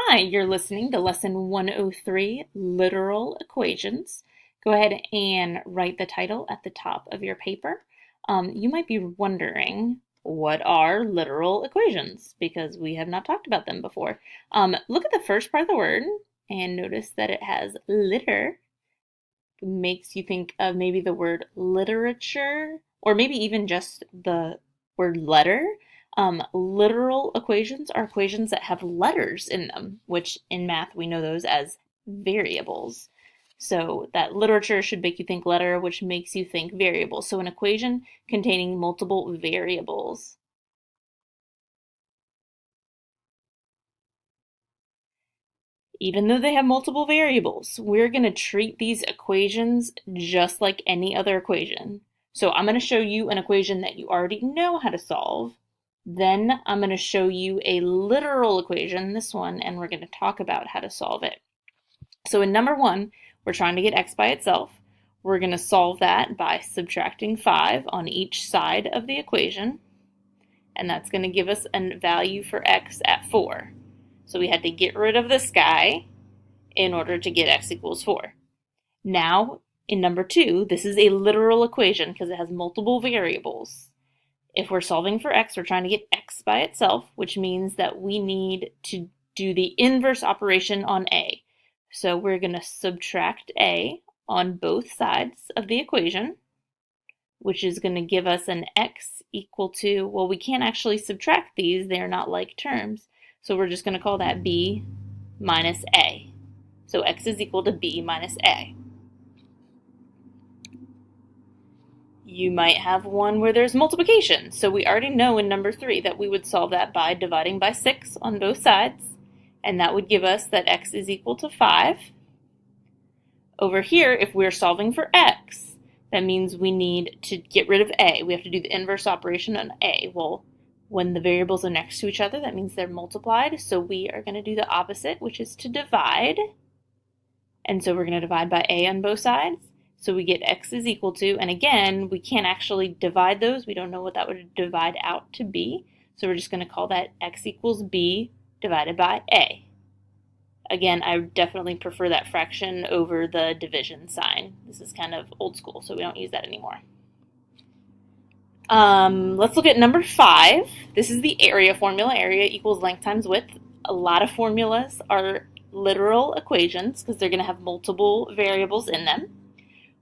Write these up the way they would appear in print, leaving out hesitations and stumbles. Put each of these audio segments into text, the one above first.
Hi, you're listening to Lesson 103, Literal Equations. Go ahead and write the title at the top of your paper. You might be wondering, what are literal equations? Because we have not talked about them before. Look at the first part of the word and notice that it has liter. Makes you think of maybe the word literature, or maybe even just the word letter. Literal equations are equations that have letters in them, which in math we know those as variables. So that literature should make you think letter, which makes you think variable. So an equation containing multiple variables. Even though they have multiple variables, we're going to treat these equations just like any other equation. So I'm going to show you an equation that you already know how to solve. Then I'm going to show you a literal equation, this one, and we're going to talk about how to solve it. So in number one, we're trying to get x by itself. We're going to solve that by subtracting 5 on each side of the equation. And that's going to give us a value for x at 4. So we had to get rid of this guy in order to get x equals 4. Now, in number 2, this is a literal equation because it has multiple variables. If we're solving for x, we're trying to get x by itself, which means that we need to do the inverse operation on a. So we're going to subtract a on both sides of the equation, which is going to give us an x equal to, well, we can't actually subtract these. They're not like terms. So we're just going to call that b minus a. So x is equal to b minus a. You might have one where there's multiplication. So we already know in number 3 that we would solve that by dividing by 6 on both sides. And that would give us that x is equal to 5. Over here, if we're solving for x, that means we need to get rid of a. We have to do the inverse operation on a. Well, when the variables are next to each other, that means they're multiplied. So we are going to do the opposite, which is to divide. And so we're going to divide by a on both sides. So we get x is equal to, and again, we can't actually divide those. We don't know what that would divide out to be. So we're just going to call that x equals b divided by a. Again, I definitely prefer that fraction over the division sign. This is kind of old school, so we don't use that anymore. Let's look at number 5. This is the area formula. Area equals length times width. A lot of formulas are literal equations because they're going to have multiple variables in them.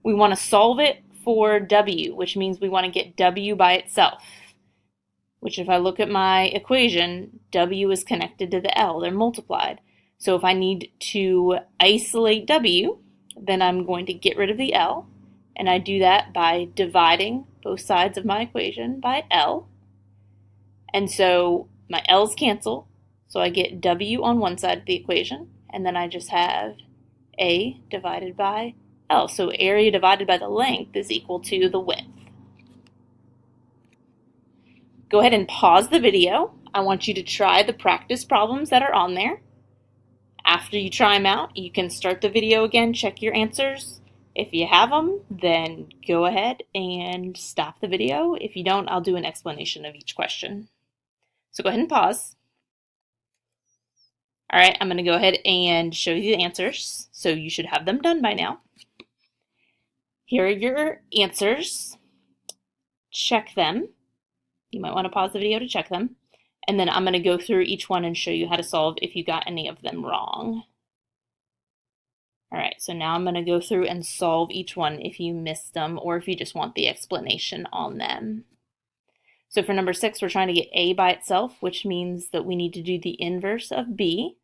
We want to solve it for w, which means we want to get w by itself, which if I look at my equation, w is connected to the L. They're multiplied. So if I need to isolate w, then I'm going to get rid of the L, and I do that by dividing both sides of my equation by L. And so my L's cancel, so I get w on one side of the equation, and then I just have a divided by L. So area divided by the length is equal to the width. Go ahead and pause the video. I want you to try the practice problems that are on there. After you try them out, you can start the video again, check your answers. If you have them, then go ahead and stop the video. If you don't, I'll do an explanation of each question. So go ahead and pause. All right, I'm going to go ahead and show you the answers. So you should have them done by now. Here are your answers. Check them. You might want to pause the video to check them. And then I'm going to go through each one and show you how to solve if you got any of them wrong. All right, so now I'm going to go through and solve each one if you missed them or if you just want the explanation on them. So for number 6, we're trying to get a by itself, which means that we need to do the inverse of b.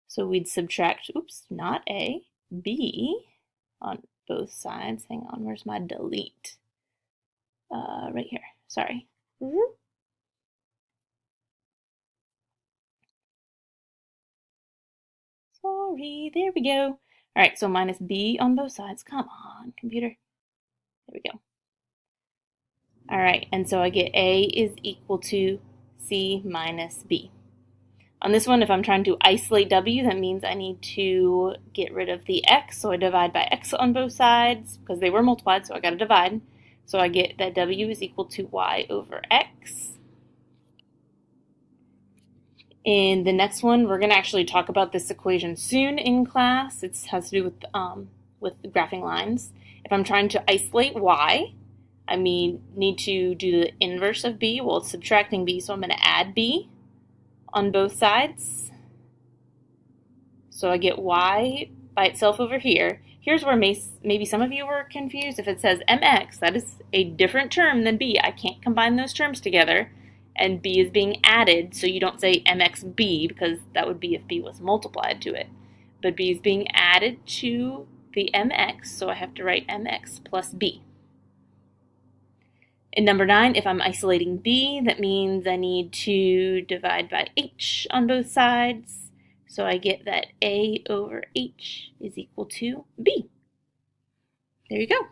So we'd subtract, not a, b on both sides. Hang on, where's my delete? Right here, sorry. Sorry, there we go. All right, so minus b on both sides. Come on, computer. There we go. All right, and so I get a is equal to c minus b. On this one, if I'm trying to isolate w, that means I need to get rid of the x, so I divide by x on both sides because they were multiplied, so I got to divide. So I get that w is equal to y over x. In the next one, we're going to actually talk about this equation soon in class. It has to do with graphing lines. If I'm trying to isolate y, I need to do the inverse of b. Well, it's subtracting b, so I'm going to add b on both sides. So I get y by itself over here. Here's where maybe some of you were confused. If it says mx, that is a different term than b. I can't combine those terms together. And b is being added, so you don't say mxb, because that would be if b was multiplied to it. But b is being added to the mx, so I have to write mx plus b. In number 9, if I'm isolating b, that means I need to divide by h on both sides. So I get that a over h is equal to b. There you go.